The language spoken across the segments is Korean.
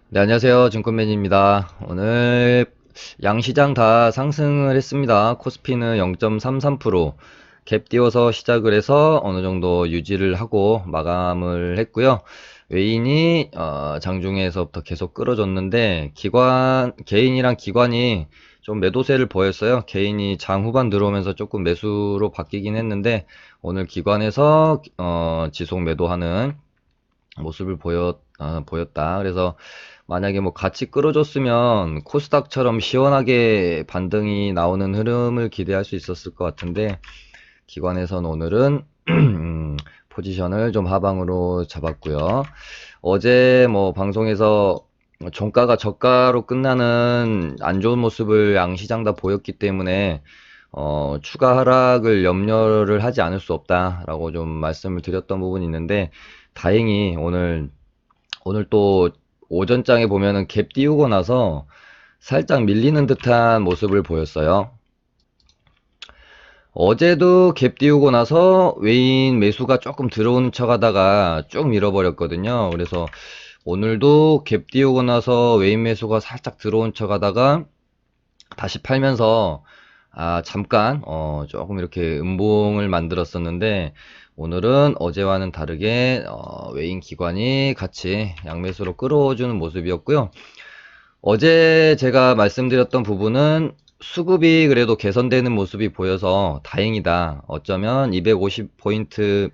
네, 안녕하세요. 증권맨입니다. 오늘 양시장 다 상승을 했습니다. 코스피는 0.33%, 갭 띄워서 시작을 해서 어느 정도 유지를 하고 마감을 했고요. 외인이 장중에서부터 계속 끌어줬는데 개인이랑 기관이 좀 매도세를 보였어요. 개인이 장 후반 들어오면서 조금 매수로 바뀌긴 했는데 오늘 기관에서 지속 매도하는 모습을 보였다. 그래서 만약에 뭐 같이 끌어줬으면 코스닥처럼 시원하게 반등이 나오는 흐름을 기대할 수 있었을 것 같은데 기관에선 오늘은 포지션을 좀 하방으로 잡았고요. 어제 뭐 방송에서 종가가 저가로 끝나는 안 좋은 모습을 양시장 다 보였기 때문에 추가 하락을 염려를 하지 않을 수 없다라고 좀 말씀을 드렸던 부분이 있는데 다행히 오늘 또 오전장에 보면은 갭 띄우고 나서 살짝 밀리는 듯한 모습을 보였어요. 어제도 갭 띄우고 나서 외인 매수가 조금 들어오는 척 하다가 쭉 밀어버렸거든요. 그래서 오늘도 갭 띄우고 나서 외인 매수가 살짝 들어온 척 하다가 다시 팔면서 잠깐 조금 이렇게 음봉을 만들었었는데 오늘은 어제와는 다르게 외인 기관이 같이 양매수로 끌어주는 모습이었고요. 어제 제가 말씀드렸던 부분은 수급이 그래도 개선되는 모습이 보여서 다행이다. 어쩌면 250포인트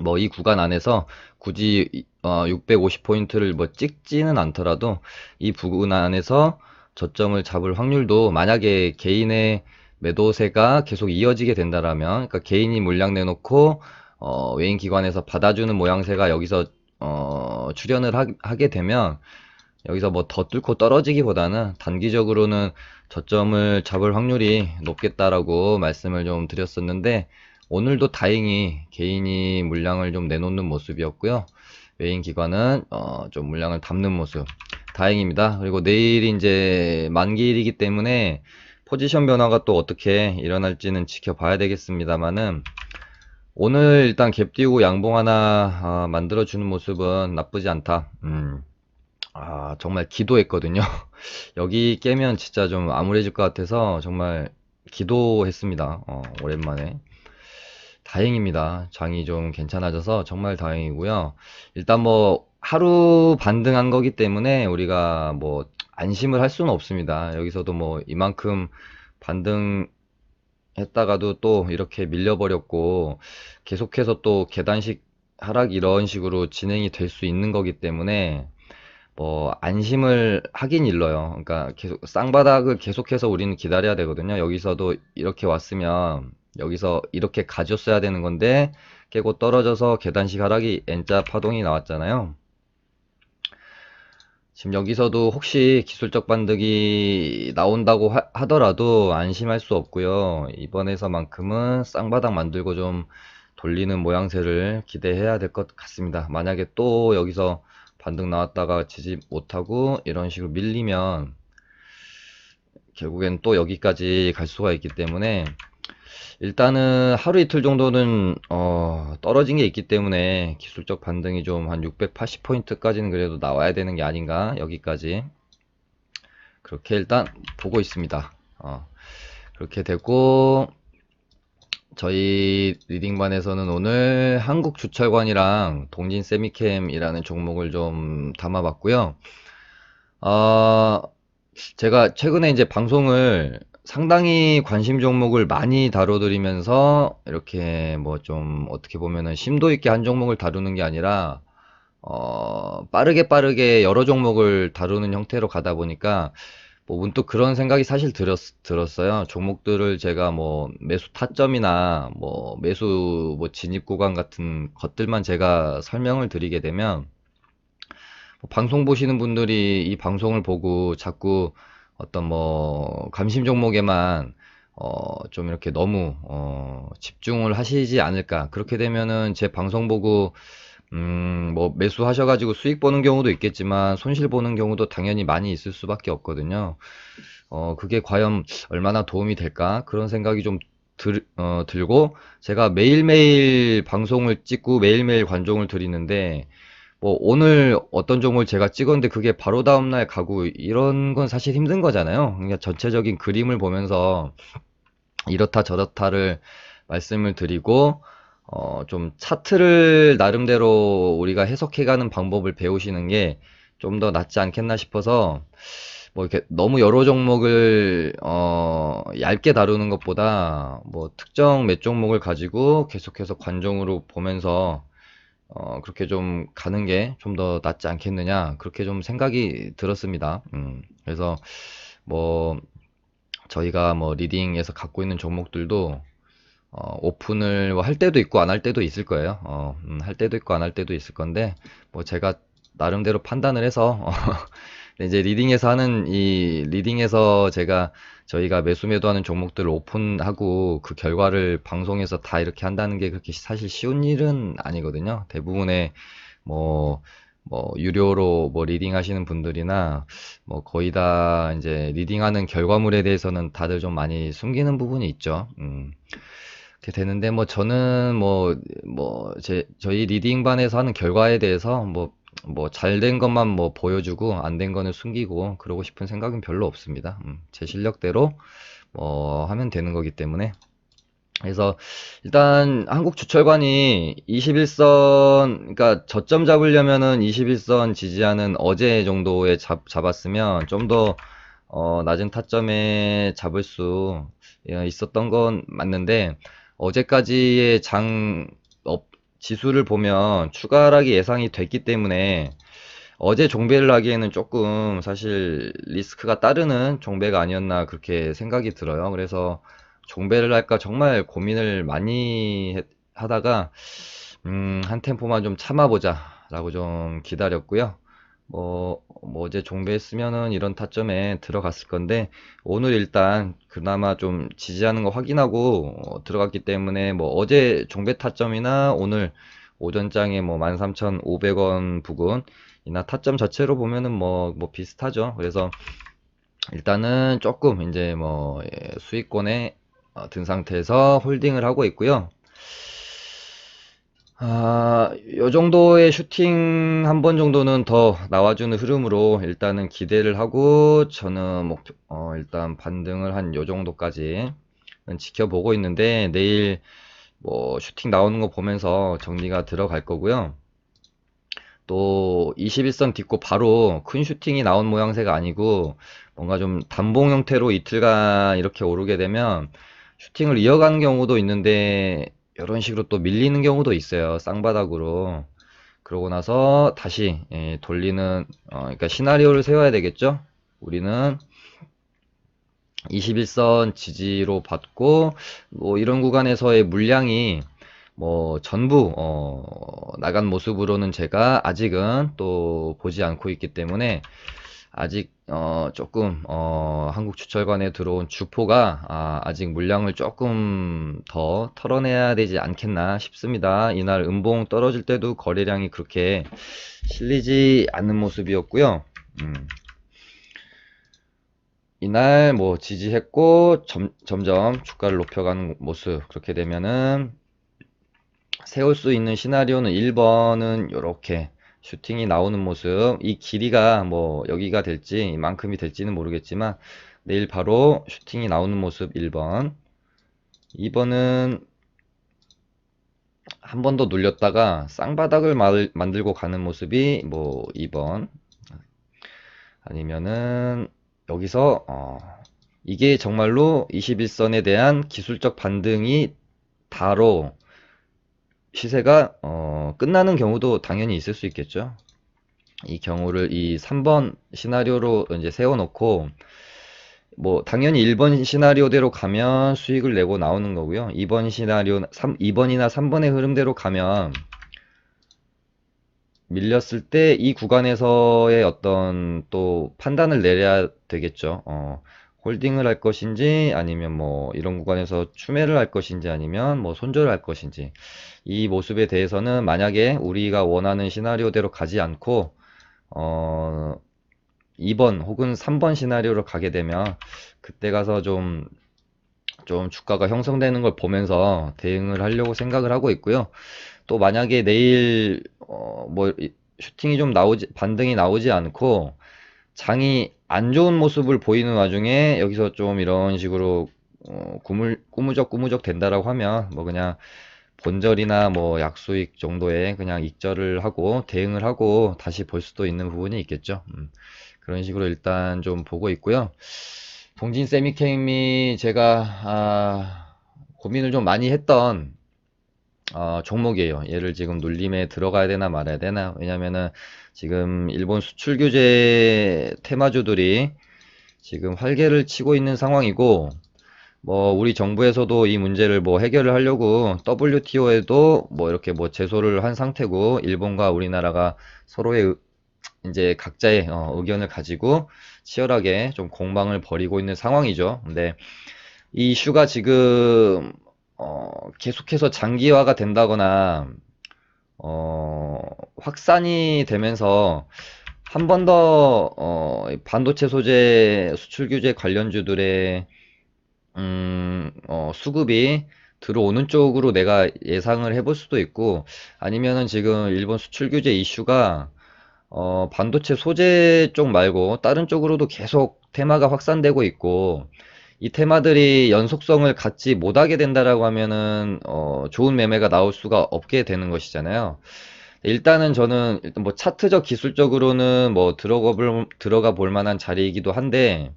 뭐 이 구간 안에서 굳이 650포인트를 뭐 찍지는 않더라도 이 부근 안에서 저점을 잡을 확률도 만약에 개인의 매도세가 계속 이어지게 된다라면 그러니까 개인이 물량 내놓고 외인 기관에서 받아주는 모양새가 여기서 출현을 하게 되면 여기서 뭐 더 뚫고 떨어지기보다는 단기적으로는 저점을 잡을 확률이 높겠다라고 말씀을 좀 드렸었는데 오늘도 다행히 개인이 물량을 좀 내놓는 모습이었고요. 외인 기관은 좀 물량을 담는 모습 다행입니다. 그리고 내일이 이제 만기일이기 때문에 포지션 변화가 또 어떻게 일어날지는 지켜봐야 되겠습니다만은 오늘 일단 갭 띄우고 양봉 하나 만들어주는 모습은 나쁘지 않다. 정말 기도했거든요. 여기 깨면 진짜 좀 암울해질 것 같아서 정말 기도했습니다. 오랜만에. 다행입니다. 장이 좀 괜찮아져서 정말 다행이고요. 일단 뭐 하루 반등한 거기 때문에 우리가 뭐 안심을 할 수는 없습니다. 여기서도 뭐 이만큼 반등했다가도 또 이렇게 밀려버렸고 계속해서 또 계단식 하락 이런 식으로 진행이 될 수 있는 거기 때문에 뭐 안심을 하긴 일러요. 그러니까 계속 쌍바닥을 계속해서 우리는 기다려야 되거든요. 여기서도 이렇게 왔으면 여기서 이렇게 가졌어야 되는 건데 깨고 떨어져서 계단식 하락이 N자 파동이 나왔잖아요. 지금 여기서도 혹시 기술적 반등이 나온다고 하더라도 안심할 수 없고요. 이번에서만큼은 쌍바닥 만들고 좀 돌리는 모양새를 기대해야 될 것 같습니다. 만약에 또 여기서 반등 나왔다가 지지 못하고 이런 식으로 밀리면 결국엔 또 여기까지 갈 수가 있기 때문에 일단은 하루 이틀 정도는 떨어진 게 있기 때문에 기술적 반등이 좀 한 680포인트까지는 그래도 나와야 되는 게 아닌가 여기까지 그렇게 일단 보고 있습니다. 그렇게 되고 저희 리딩반에서는 오늘 한국주철관이랑 동진 세미캠이라는 종목을 좀 담아봤고요. 어, 제가 최근에 이제 방송을 상당히 관심 종목을 많이 다뤄드리면서 이렇게 뭐 좀 어떻게 보면은 심도 있게 한 종목을 다루는 게 아니라 빠르게 여러 종목을 다루는 형태로 가다 보니까 뭐 문득 그런 생각이 사실 들었어요. 종목들을 제가 뭐 매수 타점이나 뭐 매수 뭐 진입 구간 같은 것들만 제가 설명을 드리게 되면 뭐 방송 보시는 분들이 이 방송을 보고 자꾸 어떤 뭐 감심 종목에만 좀 이렇게 너무 집중을 하시지 않을까. 그렇게 되면은 제 방송 보고 뭐 매수하셔가지고 수익 보는 경우도 있겠지만 손실 보는 경우도 당연히 많이 있을 수밖에 없거든요. 그게 과연 얼마나 도움이 될까? 그런 생각이 좀 들고 제가 매일매일 방송을 찍고 매일매일 관종을 드리는데 뭐 오늘 어떤 종목을 제가 찍었는데 그게 바로 다음날 가고 이런 건 사실 힘든 거잖아요. 그러니까 전체적인 그림을 보면서 이렇다 저렇다를 말씀을 드리고, 좀 차트를 나름대로 우리가 해석해가는 방법을 배우시는 게 좀 더 낫지 않겠나 싶어서, 뭐 이렇게 너무 여러 종목을, 얇게 다루는 것보다, 뭐 특정 몇 종목을 가지고 계속해서 관종으로 보면서, 그렇게 좀 가는 게 좀 더 낫지 않겠느냐, 그렇게 좀 생각이 들었습니다. 그래서 뭐, 저희가 뭐 리딩에서 갖고 있는 종목들도 오픈을 뭐할 때도 있고 안 할 때도 있을 거예요. 할 때도 있고 안 할 때도 있을 건데 뭐 제가 나름대로 판단을 해서 근데 이제 리딩에서 하는 이 리딩에서 제가 저희가 매수 매도하는 종목들을 오픈하고 그 결과를 방송에서 다 이렇게 한다는 게 그렇게 사실 쉬운 일은 아니거든요. 대부분의 뭐 유료로 뭐 리딩 하시는 분들이나 뭐 거의 다 이제 리딩하는 결과물에 대해서는 다들 좀 많이 숨기는 부분이 있죠. 이렇게 되는데 뭐 저는 저희 리딩반에서 하는 결과에 대해서 뭐 잘 된 것만 뭐 보여주고 안 된 거는 숨기고 그러고 싶은 생각은 별로 없습니다. 제 실력대로 뭐 하면 되는 거기 때문에. 그래서 일단 한국주철관이 21선, 그러니까 저점 잡으려면은 21선 지지하는 어제 정도에 잡았으면 좀 더 낮은 타점에 잡을 수 있었던 건 맞는데, 어제까지의 지수를 보면 추가 하락이 예상이 됐기 때문에 어제 종배를 하기에는 조금 사실 리스크가 따르는 종배가 아니었나 그렇게 생각이 들어요. 그래서 종배를 할까 정말 고민을 많이 하다가 한 템포만 좀 참아보자 라고 좀 기다렸고요. 뭐 어제 종배했으면은 이런 타점에 들어갔을 건데 오늘 일단 그나마 좀 지지하는 거 확인하고 들어갔기 때문에 뭐 어제 종배 타점이나 오늘 오전장에 뭐 13,500원 부근 이나 타점 자체로 보면은 뭐 비슷하죠. 그래서 일단은 조금 이제 뭐 수익권에 든 상태에서 홀딩을 하고 있고요. 요 정도의 슈팅 한 번 정도는 더 나와주는 흐름으로 일단은 기대를 하고 저는 일단 반등을 한 요 정도까지 지켜보고 있는데 내일 뭐 슈팅 나오는 거 보면서 정리가 들어갈 거고요. 또 21선 딛고 바로 큰 슈팅이 나온 모양새가 아니고 뭔가 좀 단봉 형태로 이틀간 이렇게 오르게 되면 슈팅을 이어가는 경우도 있는데 이런 식으로 또 밀리는 경우도 있어요. 쌍바닥으로. 그러고 나서 다시 돌리는 그러니까 시나리오를 세워야 되겠죠. 우리는 21선 지지로 받고 뭐 이런 구간에서의 물량이 뭐 전부 나간 모습으로는 제가 아직은 또 보지 않고 있기 때문에 아직 조금 한국주철관에 들어온 주포가 아직 물량을 조금 더 털어내야 되지 않겠나 싶습니다. 이날 음봉 떨어질 때도 거래량이 그렇게 실리지 않는 모습이었고요. 이날 뭐 지지했고 점점 주가를 높여가는 모습, 그렇게 되면은 세울 수 있는 시나리오는 1번은 이렇게 슈팅이 나오는 모습, 이 길이가 뭐 여기가 될지 이만큼이 될지는 모르겠지만 내일 바로 슈팅이 나오는 모습 1번, 2번은 한 번 더 눌렸다가 쌍바닥을 만들고 가는 모습이 뭐 2번, 아니면은 여기서 이게 정말로 21선에 대한 기술적 반등이 다로 시세가 끝나는 경우도 당연히 있을 수 있겠죠. 이 경우를 이 3번 시나리오로 이제 세워놓고 뭐 당연히 1번 시나리오대로 가면 수익을 내고 나오는 거고요. 2번 시나리오 2번이나 3번의 흐름대로 가면 밀렸을 때 이 구간에서의 어떤 또 판단을 내려야 되겠죠. 홀딩을 할 것인지 아니면 뭐 이런 구간에서 추매를 할 것인지 아니면 뭐 손절을 할 것인지, 이 모습에 대해서는 만약에 우리가 원하는 시나리오대로 가지 않고 2번 혹은 3번 시나리오로 가게 되면 그때 가서 좀 주가가 형성되는 걸 보면서 대응을 하려고 생각을 하고 있고요. 또 만약에 내일 슈팅이 좀 반등이 나오지 않고 장이 안 좋은 모습을 보이는 와중에 여기서 좀 이런 식으로 꾸무적 된다라고 하면 뭐 그냥 본절이나 뭐 약수익 정도의 그냥 익절을 하고 대응을 하고 다시 볼 수도 있는 부분이 있겠죠. 그런 식으로 일단 좀 보고 있고요. 동진 세미케임이 제가 고민을 좀 많이 했던 종목이에요. 얘를 지금 눌림에 들어가야 되나 말아야 되나? 왜냐면은 지금 일본 수출 규제 테마주들이 지금 활개를 치고 있는 상황이고, 뭐 우리 정부에서도 이 문제를 뭐 해결을 하려고 WTO에도 뭐 이렇게 뭐 제소를 한 상태고, 일본과 우리나라가 서로의 이제 각자의 의견을 가지고 치열하게 좀 공방을 벌이고 있는 상황이죠. 근데 이 이슈가 지금 계속해서 장기화가 된다거나 확산이 되면서 한 번 더 반도체 소재 수출 규제 관련주들의 수급이 들어오는 쪽으로 내가 예상을 해볼 수도 있고, 아니면은 지금 일본 수출 규제 이슈가 반도체 소재 쪽 말고 다른 쪽으로도 계속 테마가 확산되고 있고, 이 테마들이 연속성을 갖지 못하게 된다라고 하면은 좋은 매매가 나올 수가 없게 되는 것이잖아요. 일단은 저는 일단 뭐 차트적 기술적으로는 뭐 들어가 볼 만한 자리이기도 한데,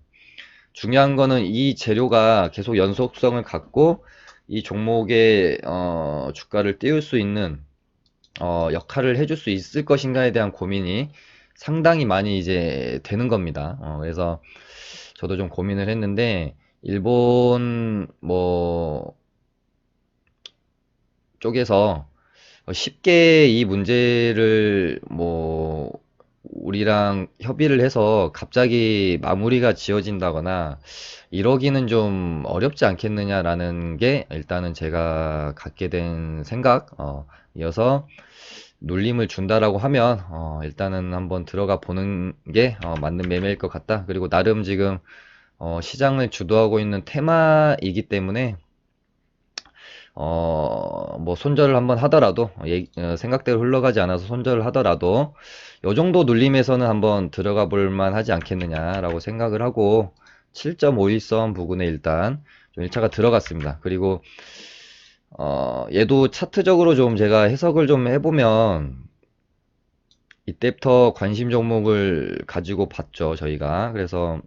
중요한 거는 이 재료가 계속 연속성을 갖고 이 종목의 주가를 띄울 수 있는 역할을 해줄 수 있을 것인가에 대한 고민이 상당히 많이 이제 되는 겁니다. 그래서 저도 좀 고민을 했는데, 일본 뭐 쪽에서 쉽게 이 문제를 뭐 우리랑 협의를 해서 갑자기 마무리가 지어진다거나 이러기는 좀 어렵지 않겠느냐라는 게 일단은 제가 갖게 된 생각, 이어서 눌림을 준다라고 하면 일단은 한번 들어가 보는 게 맞는 매매일 것 같다. 그리고 나름 지금 시장을 주도하고 있는 테마이기 때문에 뭐 손절을 한번 하더라도 생각대로 흘러가지 않아서 손절을 하더라도 요 정도 눌림에서는 한번 들어가 볼 만하지 않겠느냐라고 생각을 하고 7.51선 부근에 일단 좀 1차가 들어갔습니다. 그리고 얘도 차트적으로 좀 제가 해석을 좀 해보면 이때부터 관심 종목을 가지고 봤죠, 저희가. 그래서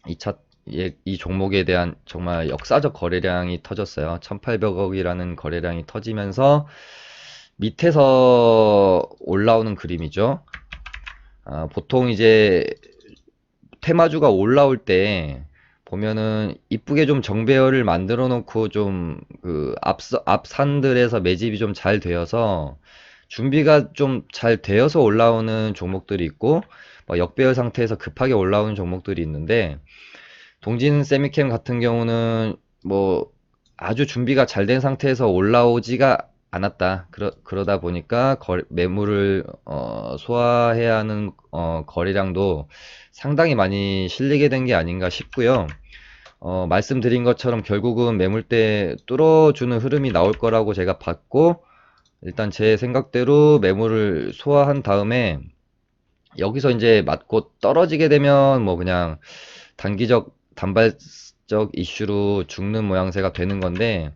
이 차, 이 종목에 대한 정말 역사적 거래량이 터졌어요. 1800억이라는 거래량이 터지면서 밑에서 올라오는 그림이죠. 보통 이제 테마주가 올라올 때 보면은 이쁘게 좀 정배열을 만들어 놓고 좀 그 앞산들에서 매집이 좀 잘 되어서 준비가 좀 잘 되어서 올라오는 종목들이 있고, 막 역배열 상태에서 급하게 올라오는 종목들이 있는데, 동진 세미캠 같은 경우는 뭐 아주 준비가 잘 된 상태에서 올라오지가 않았다. 그러다 보니까 매물을 소화해야 하는 거래량도 상당히 많이 실리게 된 게 아닌가 싶고요. 말씀드린 것처럼 결국은 매물대 뚫어주는 흐름이 나올 거라고 제가 봤고, 일단 제 생각대로 매물을 소화한 다음에 여기서 이제 맞고 떨어지게 되면 뭐 그냥 단발적 이슈로 죽는 모양새가 되는 건데,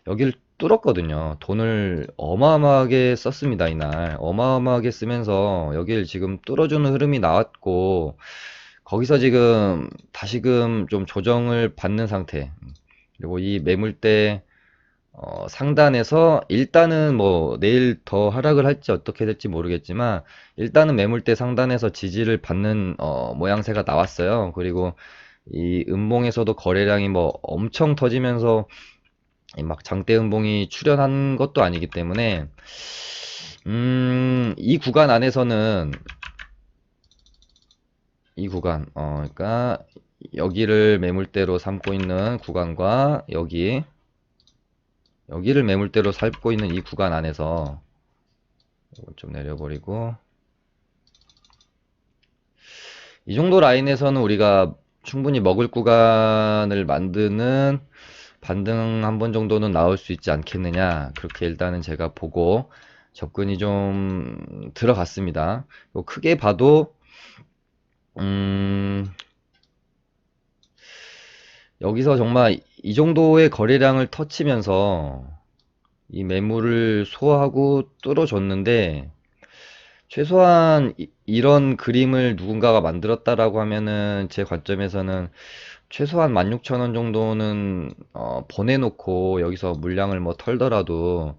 여길 뚫었거든요. 돈을 어마어마하게 썼습니다, 이날. 어마어마하게 쓰면서 여길 지금 뚫어주는 흐름이 나왔고, 거기서 지금 다시금 좀 조정을 받는 상태. 그리고 이 매물대 상단에서 일단은 뭐 내일 더 하락을 할지 어떻게 될지 모르겠지만, 일단은 매물대 상단에서 지지를 받는 모양새가 나왔어요. 그리고 이 음봉에서도 거래량이 뭐 엄청 터지면서 막 장대 음봉이 출현한 것도 아니기 때문에 이 구간 안에서는 이 구간 그러니까 여기를 매물대로 삼고 있는 구간과 여기를 매물대로 삼고 있는 이 구간 안에서 이걸 좀 내려버리고, 이 정도 라인에서는 우리가 충분히 먹을 구간을 만드는 반등 한 번 정도는 나올 수 있지 않겠느냐, 그렇게 일단은 제가 보고, 접근이 좀 들어갔습니다. 크게 봐도 음, 여기서 정말 이 정도의 거래량을 터치면서 이 매물을 소화하고 뚫어줬는데, 최소한 이런 그림을 누군가가 만들었다라고 하면은 제 관점에서는 최소한 16,000원 정도는 보내놓고 여기서 물량을 뭐 털더라도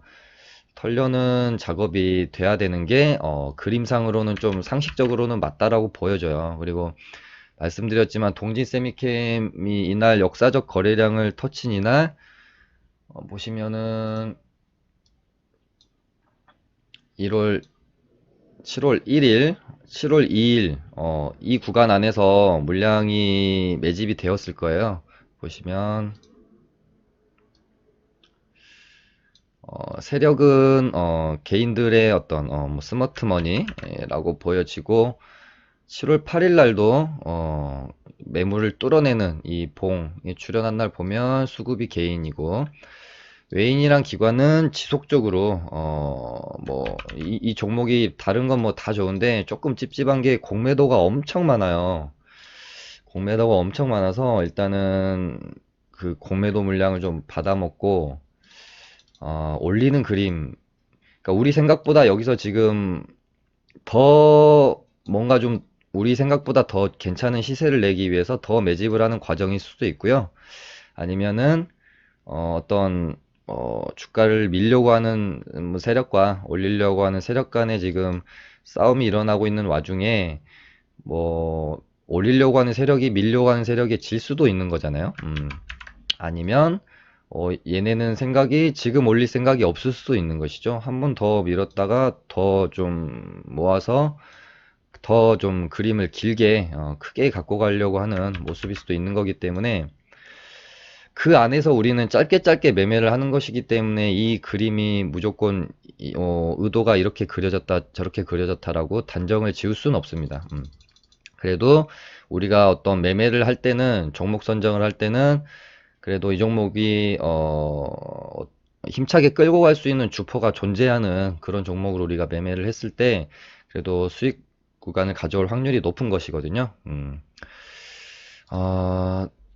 털려는 작업이 돼야 되는 게 그림상으로는 좀 상식적으로는 맞다라고 보여져요. 그리고 말씀드렸지만 동진 세미캠이 이날 역사적 거래량을 터친 이날 보시면은 1월 7월 1일, 7월 2일 이 구간 안에서 물량이 매집이 되었을 거예요. 보시면 세력은 개인들의 어떤 뭐 스마트머니라고 보여지고, 7월 8일 날도 매물을 뚫어내는 이 봉이 출현한 날 보면 수급이 개인이고, 외인이랑 기관은 지속적으로 뭐 이 종목이 다른 건 뭐 다 좋은데 조금 찝찝한 게 공매도가 엄청 많아요. 공매도가 엄청 많아서 일단은 그 공매도 물량을 좀 받아먹고 올리는 그림. 그러니까 우리 생각보다 여기서 지금 더 뭔가 좀 우리 생각보다 더 괜찮은 시세를 내기 위해서 더 매집을 하는 과정일 수도 있고요. 아니면은 어떤 주가를 밀려고 하는 뭐 세력과 올리려고 하는 세력 간에 지금 싸움이 일어나고 있는 와중에 뭐 올리려고 하는 세력이 밀려고 하는 세력에 질 수도 있는 거잖아요. 아니면 얘네는 생각이 지금 올릴 생각이 없을 수도 있는 것이죠. 한 번 더 밀었다가 더 좀 모아서 더 좀 그림을 길게 크게 갖고 가려고 하는 모습일 수도 있는 거기 때문에, 그 안에서 우리는 짧게 짧게 매매를 하는 것이기 때문에 이 그림이 무조건 의도가 이렇게 그려졌다 저렇게 그려졌다라고 단정을 지을 수는 없습니다. 그래도 우리가 어떤 매매를 할 때는, 종목 선정을 할 때는 그래도 이 종목이 힘차게 끌고 갈 수 있는 주포가 존재하는 그런 종목으로 우리가 매매를 했을 때 그래도 수익 구간을 가져올 확률이 높은 것이거든요.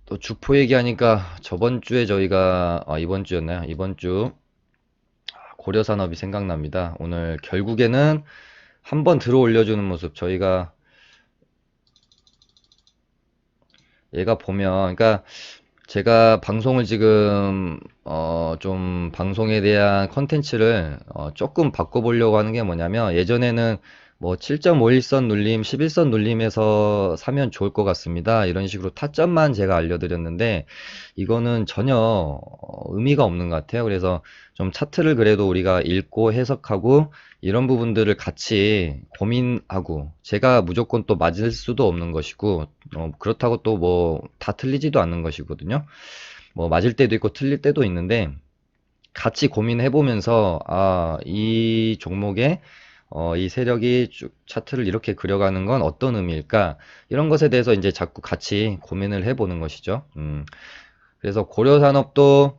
또 주포 얘기하니까 저번 주에 저희가 이번 주였나요? 이번 주 고려산업이 생각납니다. 오늘 결국에는 한번 들어 올려주는 모습. 저희가 얘가 보면, 그러니까 제가 방송을 지금 좀 방송에 대한 컨텐츠를 조금 바꿔보려고 하는 게 뭐냐면, 예전에는 뭐 7.51선 눌림, 11선 눌림에서 사면 좋을 것 같습니다, 이런 식으로 타점만 제가 알려드렸는데, 이거는 전혀 의미가 없는 것 같아요. 그래서 좀 차트를 그래도 우리가 읽고 해석하고 이런 부분들을 같이 고민하고, 제가 무조건 또 맞을 수도 없는 것이고 그렇다고 또 뭐 다 틀리지도 않는 것이거든요. 뭐 맞을 때도 있고 틀릴 때도 있는데, 같이 고민해 보면서 이 종목에 이 세력이 쭉 차트를 이렇게 그려가는 건 어떤 의미일까, 이런 것에 대해서 이제 자꾸 같이 고민을 해보는 것이죠. 그래서 고려산업도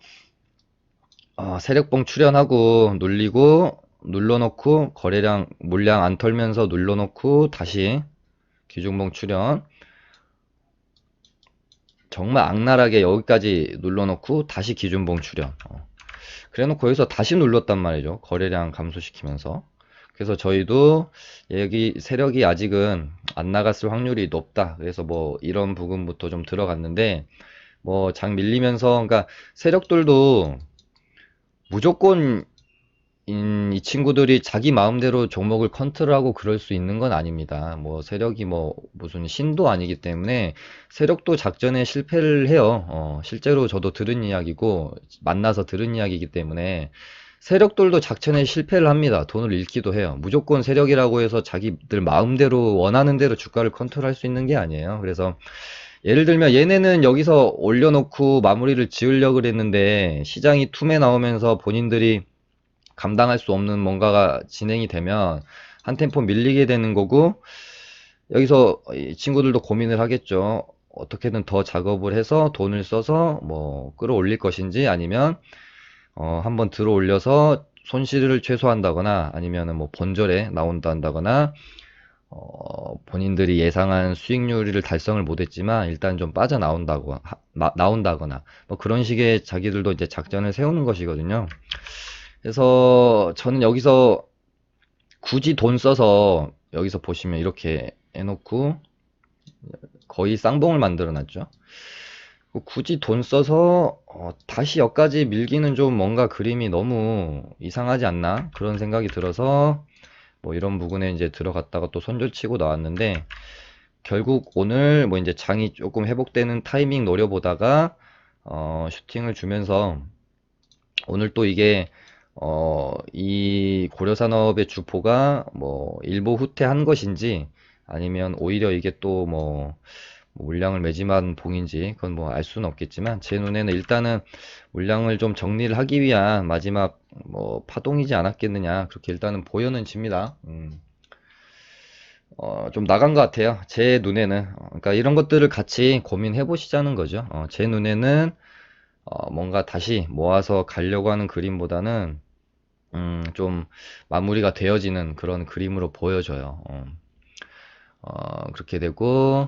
세력봉 출현하고 눌리고 눌러놓고 거래량 물량 안 털면서 눌러놓고 다시 기준봉 출현, 정말 악랄하게 여기까지 눌러놓고 다시 기준봉 출현, 그래놓고 여기서 다시 눌렀단 말이죠, 거래량 감소시키면서. 그래서 저희도 여기 세력이 아직은 안 나갔을 확률이 높다, 그래서 뭐 이런 부분부터 좀 들어갔는데, 뭐 장 밀리면서, 그러니까 세력들도 무조건 이 친구들이 자기 마음대로 종목을 컨트롤하고 그럴 수 있는 건 아닙니다. 뭐 세력이 뭐 무슨 신도 아니기 때문에 세력도 작전에 실패를 해요. 실제로 저도 들은 이야기고 만나서 들은 이야기이기 때문에 세력들도 작전에 실패를 합니다. 돈을 잃기도 해요. 무조건 세력이라고 해서 자기들 마음대로 원하는 대로 주가를 컨트롤할 수 있는 게 아니에요. 그래서 예를 들면 얘네는 여기서 올려놓고 마무리를 지으려고 그랬는데, 시장이 툼에 나오면서 본인들이 감당할 수 없는 뭔가가 진행이 되면 한 템포 밀리게 되는 거고, 여기서 이 친구들도 고민을 하겠죠. 어떻게든 더 작업을 해서 돈을 써서 뭐 끌어올릴 것인지, 아니면 한번 들어 올려서 손실을 최소화한다거나 아니면은 뭐 본절에 나온다거나 본인들이 예상한 수익률을 달성을 못했지만 일단 좀 빠져나온다고 나온다거나 뭐 그런 식의 자기들도 이제 작전을 세우는 것이거든요. 그래서 저는 여기서 굳이 돈 써서 여기서 보시면 이렇게 해놓고 거의 쌍봉을 만들어 놨죠. 굳이 돈 써서 다시 여기까지 밀기는 좀 뭔가 그림이 너무 이상하지 않나 그런 생각이 들어서 뭐 이런 부분에 이제 들어갔다가 또 손절치고 나왔는데, 결국 오늘 뭐 이제 장이 조금 회복되는 타이밍 노려보다가 슈팅을 주면서 오늘 또 이게 이 고려산업의 주포가 뭐 일보 후퇴한 것인지 아니면 오히려 이게 또 뭐 물량을 매집한 봉인지 그건 뭐 알 수는 없겠지만 제 눈에는 일단은 물량을 좀 정리를 하기 위한 마지막 뭐 파동이지 않았겠느냐 그렇게 일단은 보여는 집니다. 좀 나간 것 같아요. 제 눈에는. 그러니까 이런 것들을 같이 고민해 보시자는 거죠. 제 눈에는 뭔가 다시 모아서 가려고 하는 그림보다는 좀 마무리가 되어지는 그런 그림으로 보여져요. 그렇게 되고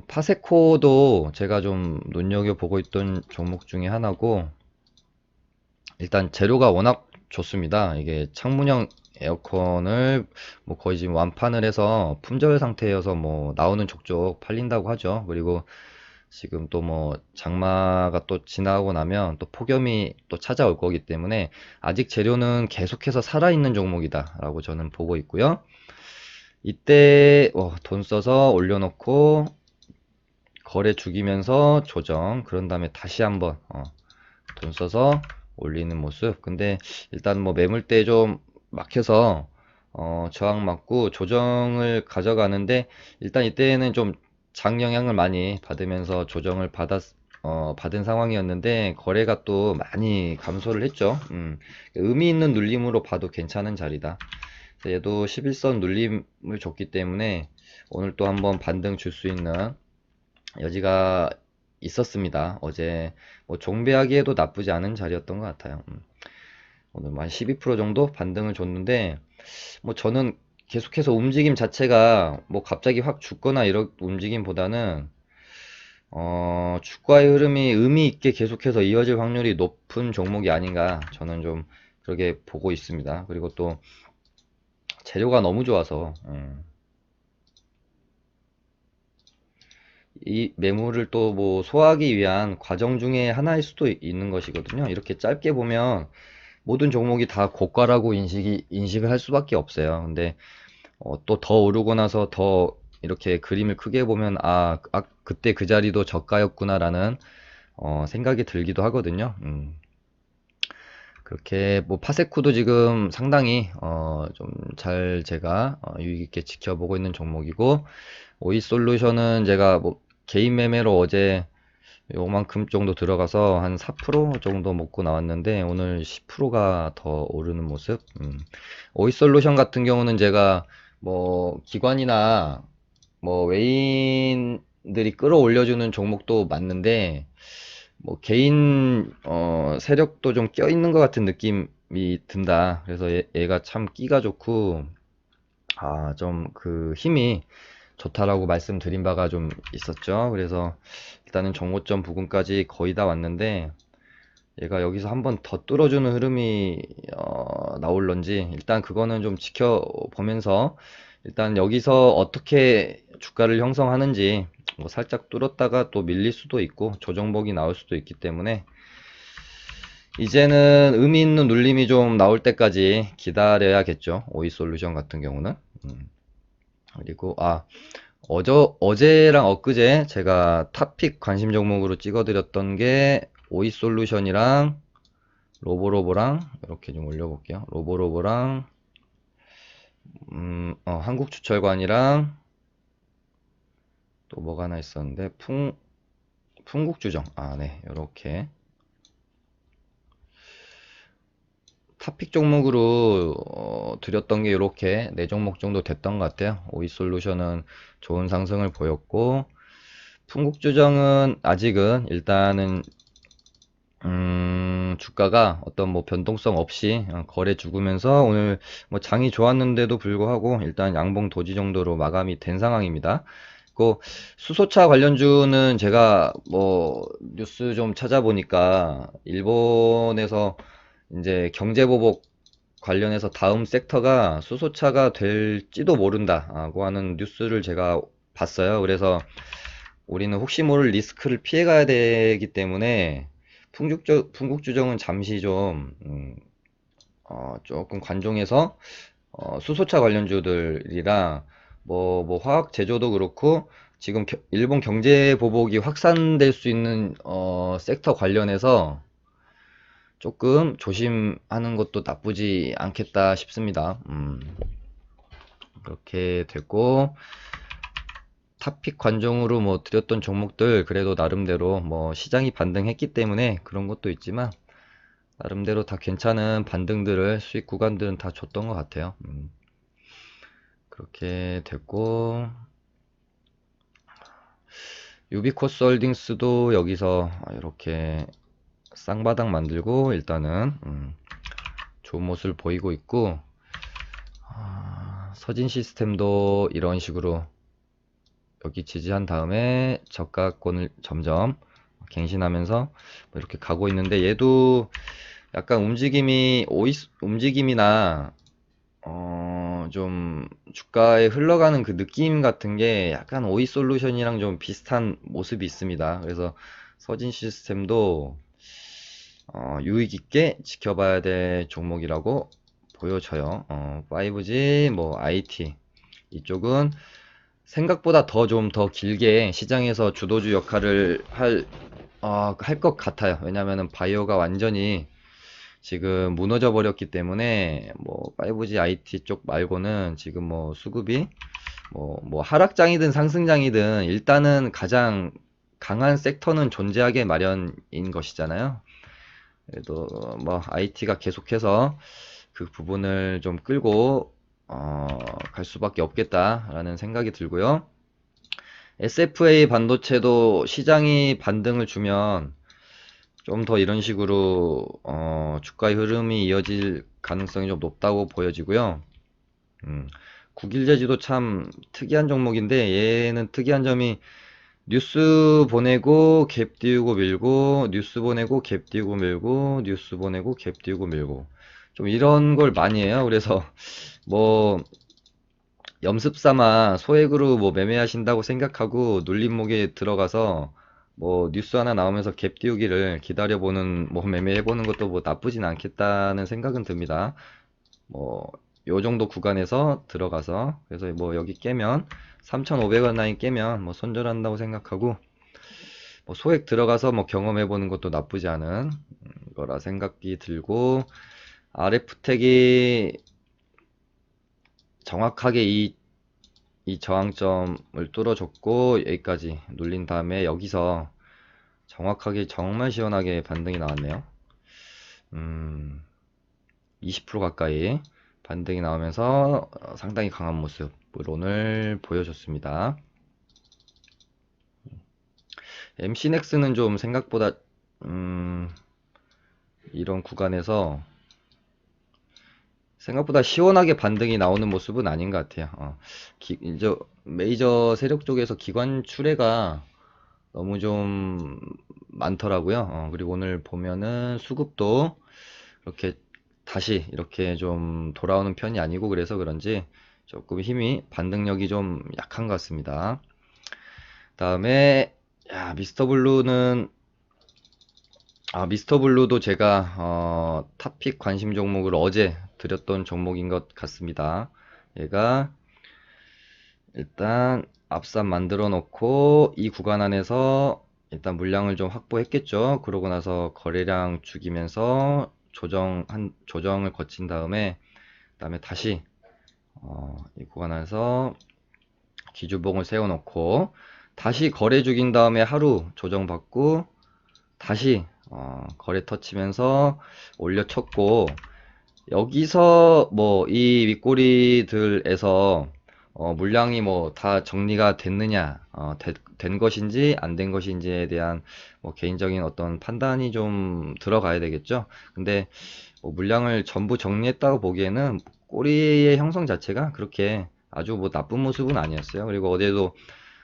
파세코도 제가 좀 눈여겨보고 있던 종목 중에 하나고, 일단 재료가 워낙 좋습니다. 이게 창문형 에어컨을 뭐 거의 지금 완판을 해서 품절 상태여서 뭐 나오는 족족 팔린다고 하죠. 그리고 지금 또 뭐 장마가 또 지나고 나면 또 폭염이 또 찾아올 거기 때문에 아직 재료는 계속해서 살아있는 종목이다 라고 저는 보고 있고요. 이때 돈 써서 올려놓고 거래 죽이면서 조정, 그런 다음에 다시 한번 돈 써서 올리는 모습. 근데 일단 뭐 매물대 좀 막혀서 저항 맞고 조정을 가져가는데, 일단 이때는 좀 장영향을 많이 받으면서 조정을 받은 상황이었는데 거래가 또 많이 감소를 했죠. 의미 있는 눌림으로 봐도 괜찮은 자리다. 얘도 11선 눌림을 줬기 때문에 오늘 또 한번 반등 줄 수 있는 여지가 있었습니다. 어제 뭐 종배하기에도 나쁘지 않은 자리였던 것 같아요. 오늘 뭐 한 12% 정도 반등을 줬는데, 뭐 저는 계속해서 움직임 자체가 뭐 갑자기 확 죽거나 이런 움직임보다는 주가의 흐름이 의미 있게 계속해서 이어질 확률이 높은 종목이 아닌가 저는 좀 그렇게 보고 있습니다. 그리고 또 재료가 너무 좋아서 이 매물을 또 뭐 소화하기 위한 과정 중에 하나일 수도 있는 것이거든요. 이렇게 짧게 보면 모든 종목이 다 고가라고 인식을 할 수밖에 없어요. 근데 또 더 오르고 나서 더 이렇게 그림을 크게 보면 그때 그 자리도 저가였구나라는 생각이 들기도 하거든요. 그렇게 뭐 파세쿠도 지금 상당히 좀 잘 제가 유익 있게 지켜보고 있는 종목이고, 오이솔루션은 제가 뭐 개인 매매로 어제 요만큼 정도 들어가서 한 4% 정도 먹고 나왔는데 오늘 10%가 더 오르는 모습. 오이솔루션 같은 경우는 제가 뭐 기관이나 뭐 외인들이 끌어올려주는 종목도 맞는데 뭐 개인 세력도 좀 껴있는 것 같은 느낌이 든다. 그래서 얘가 참 끼가 좋고 좀 그 힘이 좋다라고 말씀드린 바가 좀 있었죠. 그래서 일단은 정고점 부근까지 거의 다 왔는데 얘가 여기서 한번 더 뚫어주는 흐름이 나올런지 일단 그거는 좀 지켜보면서, 일단 여기서 어떻게 주가를 형성하는지 뭐 살짝 뚫었다가 또 밀릴 수도 있고 조정복이 나올 수도 있기 때문에 이제는 의미 있는 눌림이 좀 나올 때까지 기다려야겠죠. 오이솔루션 같은 경우는. 그리고 어제랑 엊그제 제가 탑픽 관심 종목으로 찍어드렸던 게 오이솔루션이랑 로보로보랑, 이렇게 좀 올려볼게요. 로보로보랑 한국주철관이랑 또 뭐가 하나 있었는데 풍국주정. 네, 요렇게 탑픽 종목으로 드렸던 게 이렇게 4종목 정도 됐던 것 같아요. 오이솔루션은 좋은 상승을 보였고, 풍국주정은 아직은 일단은 주가가 어떤 뭐 변동성 없이 거래 죽으면서 오늘 뭐 장이 좋았는데도 불구하고 일단 양봉 도지 정도로 마감이 된 상황입니다. 그 수소차 관련주는 제가 뭐 뉴스 좀 찾아보니까 일본에서 이제 경제보복 관련해서 다음 섹터가 수소차가 될지도 모른다고 하는 뉴스를 제가 봤어요. 그래서 우리는 혹시 모를 리스크를 피해가야 되기 때문에 풍국주정은 잠시 좀 조금 관종해서 수소차 관련주들이랑 뭐 화학 제조도 그렇고 지금 일본 경제 보복이 확산될 수 있는 섹터 관련해서 조금 조심하는 것도 나쁘지 않겠다 싶습니다. 그렇게 됐고 탑픽 관종으로 뭐 드렸던 종목들 그래도 나름대로 뭐 시장이 반등했기 때문에 그런 것도 있지만 나름대로 다 괜찮은 반등들을 수익 구간들은 다 줬던 것 같아요. 그렇게 됐고 유비코스홀딩스도 여기서 이렇게 쌍바닥 만들고 일단은 좋은 모습을 보이고 있고 서진시스템도 이런 식으로 여기 지지한 다음에 저가권을 점점 갱신하면서 뭐 이렇게 가고 있는데 얘도 약간 움직임이나 좀 주가에 흘러가는 그 느낌 같은 게 약간 오이솔루션이랑 좀 비슷한 모습이 있습니다. 그래서 서진 시스템도 유익 있게 지켜봐야 될 종목이라고 보여져요. 5G, 뭐 IT 이쪽은 생각보다 좀 더 길게 시장에서 주도주 역할을 할 것 같아요. 왜냐면은 바이오가 완전히 지금 무너져 버렸기 때문에 뭐 5G IT 쪽 말고는 지금 뭐 수급이 뭐 하락장이든 상승장이든 일단은 가장 강한 섹터는 존재하게 마련인 것이잖아요. 그래도 뭐 IT가 계속해서 그 부분을 좀 끌고 갈 수밖에 없겠다라는 생각이 들고요. SFA 반도체도 시장이 반등을 주면 좀 더 이런 식으로 주가의 흐름이 이어질 가능성이 좀 높다고 보여지고요. 국일제지도 참 특이한 종목인데 얘는 특이한 점이 뉴스 보내고 갭 띄우고 밀고 뉴스 보내고 갭 띄우고 밀고 뉴스 보내고 갭 띄우고 밀고 좀 이런 걸 많이 해요. 그래서 뭐 염습 삼아 소액으로 뭐 매매하신다고 생각하고 눌림목에 들어가서 뭐 뉴스 하나 나오면서 갭 띄우기를 기다려보는 뭐 매매해보는 것도 뭐 나쁘진 않겠다는 생각은 듭니다. 뭐 요 정도 구간에서 들어가서 그래서 뭐 여기 깨면 3,500원 라인 깨면 뭐 손절한다고 생각하고 뭐 소액 들어가서 뭐 경험해보는 것도 나쁘지 않은 거라 생각이 들고 RF텍이 정확하게 이 저항점을 뚫어줬고 여기까지 눌린 다음에 여기서 정확하게 정말 시원하게 반등이 나왔네요. 20% 가까이 반등이 나오면서 상당히 강한 모습을 오늘 보여줬습니다. MC넥스는 좀 생각보다 이런 구간에서 생각보다 시원하게 반등이 나오는 모습은 아닌 것 같아요. 이제 메이저 세력 쪽에서 기관 출회가 너무 좀 많더라고요. 그리고 오늘 보면은 수급도 이렇게 다시 이렇게 좀 돌아오는 편이 아니고 그래서 그런지 조금 힘이 반등력이 좀 약한 것 같습니다. 다음에 미스터블루도 제가 탑픽 관심 종목을 어제 드렸던 종목인 것 같습니다. 얘가 일단 앞선 만들어 놓고 이 구간 안에서 일단 물량을 좀 확보했겠죠. 그러고 나서 거래량 죽이면서 조정을 거친 다음에 그다음에 다시 이 구간 안에서 기주봉을 세워 놓고 다시 거래 죽인 다음에 하루 조정받고 다시 거래 터치면서 올려쳤고 여기서 뭐 이 윗꼬리들에서 물량이 뭐 다 정리가 됐느냐, 된 것인지 안 된 것인지에 대한 뭐 개인적인 어떤 판단이 좀 들어가야 되겠죠. 근데 뭐 물량을 전부 정리했다고 보기에는 꼬리의 형성 자체가 그렇게 아주 뭐 나쁜 모습은 아니었어요. 그리고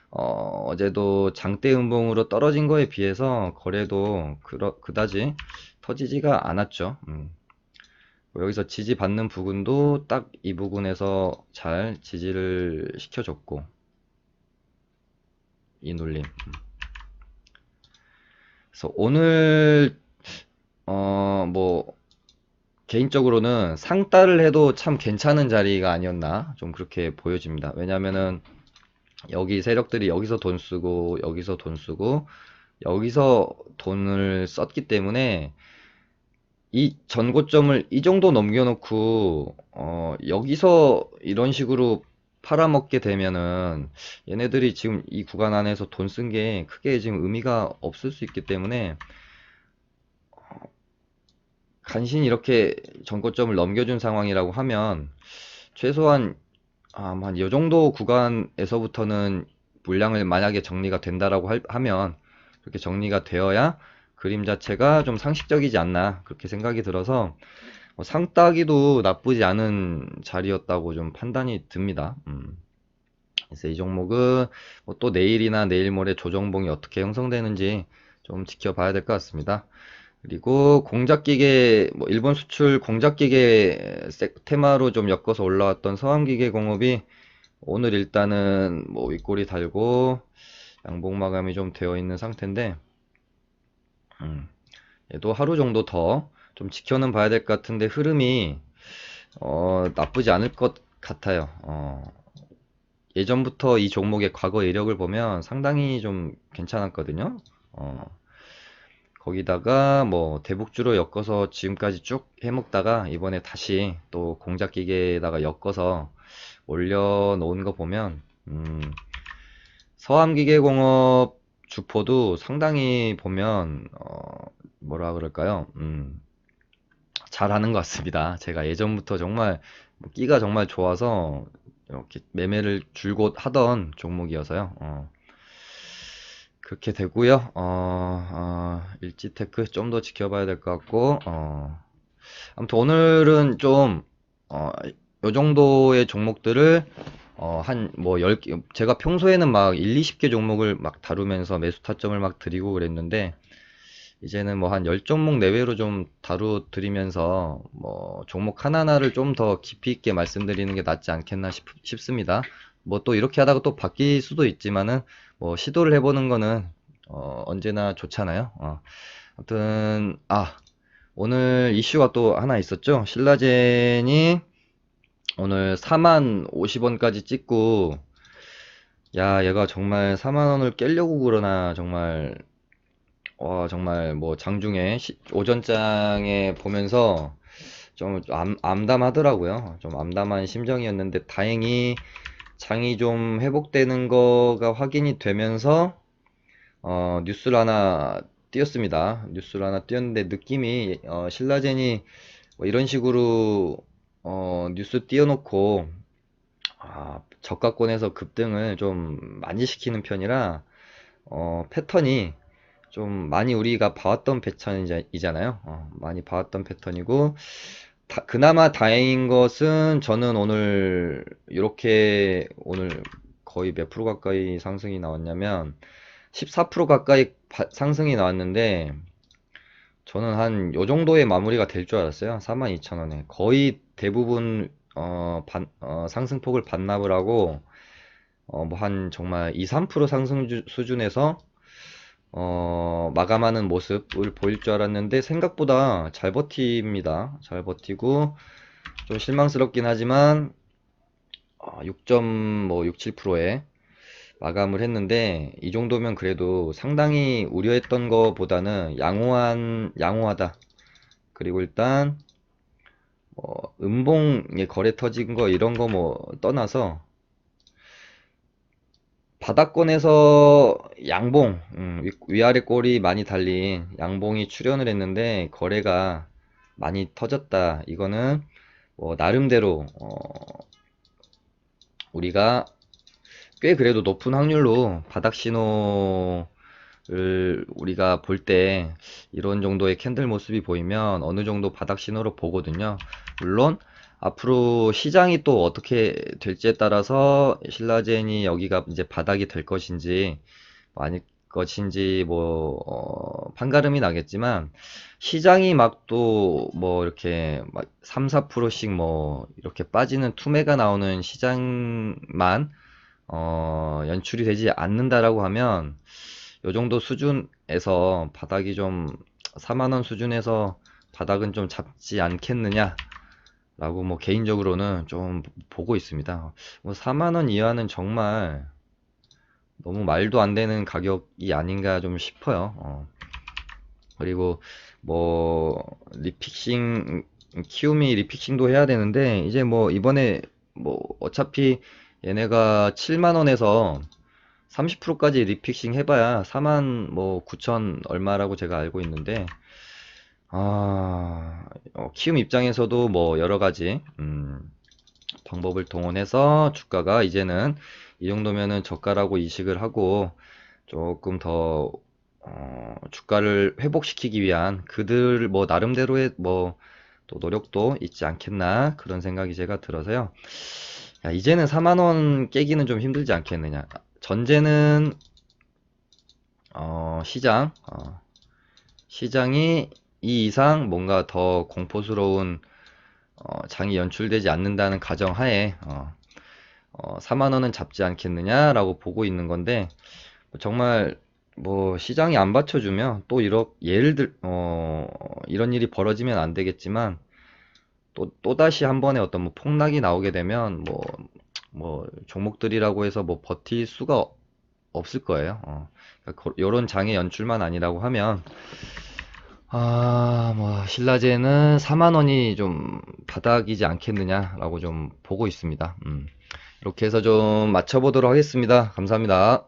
어제도 장대 음봉으로 떨어진 거에 비해서 거래도 그다지 터지지가 않았죠. 뭐 여기서 지지받는 부분도 딱 이 부분에서 잘 지지를 시켜줬고, 이 눌림. 그래서 오늘 뭐 개인적으로는 상따를 해도 참 괜찮은 자리가 아니었나 좀 그렇게 보여집니다. 왜냐면은 여기 세력들이 여기서 돈 쓰고 여기서 돈 쓰고 여기서 돈을 썼기 때문에 이 전고점을 이 정도 넘겨놓고 여기서 이런 식으로 팔아먹게 되면은 얘네들이 지금 이 구간 안에서 돈 쓴 게 크게 지금 의미가 없을 수 있기 때문에 간신히 이렇게 전고점을 넘겨준 상황이라고 하면 최소한 한 요 정도 구간에서부터는 물량을 만약에 정리가 된다라고 하면 그렇게 정리가 되어야 그림 자체가 좀 상식적이지 않나 그렇게 생각이 들어서 상따기도 나쁘지 않은 자리였다고 좀 판단이 듭니다. 그래서 이 종목은 뭐또 내일이나 내일 모레 조정봉이 어떻게 형성되는지 좀 지켜봐야 될 것 같습니다. 그리고 공작기계, 뭐 일본 수출 공작기계 테마로 좀 엮어서 올라왔던 서암기계공업이 오늘 일단은 뭐 윗꼬리 달고 양봉 마감이 좀 되어 있는 상태인데, 얘도 하루 정도 더 좀 지켜는 봐야 될 것 같은데 흐름이 나쁘지 않을 것 같아요. 예전부터 이 종목의 과거 이력을 보면 상당히 좀 괜찮았거든요. 거기다가 뭐 대북주로 엮어서 지금까지 쭉 해먹다가 이번에 다시 또 공작기계에다가 엮어서 올려놓은 거 보면 서암기계공업 주포도 상당히 보면 뭐라 그럴까요? 잘하는 것 같습니다. 제가 예전부터 정말 뭐 끼가 정말 좋아서 이렇게 매매를 줄곧 하던 종목이어서요. 그렇게 되고요. 일지테크 좀 더 지켜봐야 될 것 같고, 아무튼 오늘은 좀, 요 정도의 종목들을, 한, 뭐, 10개, 제가 평소에는 막 1, 20개 종목을 막 다루면서 매수 타점을 막 드리고 그랬는데, 이제는 뭐 한 10종목 내외로 좀 다루드리면서, 뭐, 종목 하나하나를 좀 더 깊이 있게 말씀드리는 게 낫지 않겠나 싶습니다. 뭐 또 이렇게 하다가 또 바뀔 수도 있지만은, 뭐 시도를 해보는 거는, 언제나 좋잖아요. 아무튼, 오늘 이슈가 또 하나 있었죠. 신라젠이 오늘 4만 50원까지 찍고, 야, 얘가 정말 4만 원을 깨려고 그러나, 정말, 와, 정말 뭐 장중에 오전장에 보면서 좀 암담하더라고요. 좀 암담한 심정이었는데 다행히 장이 좀 회복되는 거가 확인이 되면서 뉴스를 하나 띄었습니다. 뉴스를 하나 띄었는데 느낌이 신라젠이 뭐 이런 식으로 뉴스 띄워놓고 저가권에서 급등을 좀 많이 시키는 편이라 패턴이 좀 많이 우리가 봐왔던 패턴이잖아요. 많이 봐왔던 패턴이고 그나마 다행인 것은 저는 오늘 이렇게 오늘 거의 몇 프로 가까이 상승이 나왔냐면 14% 가까이 상승이 나왔는데 저는 한 요 정도의 마무리가 될 줄 알았어요. 42,000원에 거의 대부분 상승폭을 반납을 하고 뭐 한 정말 2, 3% 상승 수준에서 마감하는 모습을 보일 줄 알았는데 생각보다 잘 버팁니다. 잘 버티고 좀 실망스럽긴 하지만 6.67%에 마감을 했는데 이 정도면 그래도 상당히 우려했던 것보다는 양호하다. 그리고 일단 음봉에 거래 터진 거 이런 거 뭐 떠나서 바닥권에서 양봉, 위아래 꼴이 많이 달린 양봉이 출현을 했는데 거래가 많이 터졌다. 이거는 뭐 나름대로 우리가 꽤 그래도 높은 확률로 바닥 신호를 우리가 볼 때 이런 정도의 캔들 모습이 보이면 어느 정도 바닥 신호로 보거든요. 물론 앞으로 시장이 또 어떻게 될지에 따라서 신라젠이 여기가 이제 바닥이 될 것인지 아닐 것인지 판가름이 나겠지만, 시장이 막 또 뭐 이렇게 막 3, 4%씩 뭐 이렇게 빠지는 투매가 나오는 시장만 연출이 되지 않는다라고 하면 요 정도 수준에서 바닥이 좀 4만 원 수준에서 바닥은 좀 잡지 않겠느냐 라고 뭐 개인적으로는 좀 보고 있습니다. 뭐 4만 원 이하는 정말 너무 말도 안 되는 가격이 아닌가 좀 싶어요. 그리고 뭐 리픽싱, 키움이 리픽싱도 해야 되는데, 이제 뭐 이번에 뭐 어차피 얘네가 7만 원에서 30%까지 리픽싱 해봐야 4만 뭐 9천 얼마라고 제가 알고 있는데, 키움 입장에서도 뭐 여러 가지 방법을 동원해서 주가가 이제는 이 정도면은 저가라고 인식을 하고 조금 더 주가를 회복시키기 위한 그들 뭐 나름대로의 뭐 또 노력도 있지 않겠나 그런 생각이 제가 들어서요. 야, 이제는 4만 원 깨기는 좀 힘들지 않겠느냐. 전제는 시장이 이 이상 뭔가 더 공포스러운 장이 연출되지 않는다는 가정하에 4만 원은 잡지 않겠느냐라고 보고 있는 건데, 정말 뭐 시장이 안 받쳐주면 또 예를 들 이런 일이 벌어지면 안 되겠지만, 또다시 한 번에 어떤 뭐 폭락이 나오게 되면 뭐 종목들이라고 해서 뭐 버틸 수가 없을 거예요. 그러니까 요런 장의 연출만 아니라고 하면 뭐 신라제는 4만 원이 좀 바닥이지 않겠느냐라고 좀 보고 있습니다. 이렇게 해서 좀 맞춰보도록 하겠습니다. 감사합니다.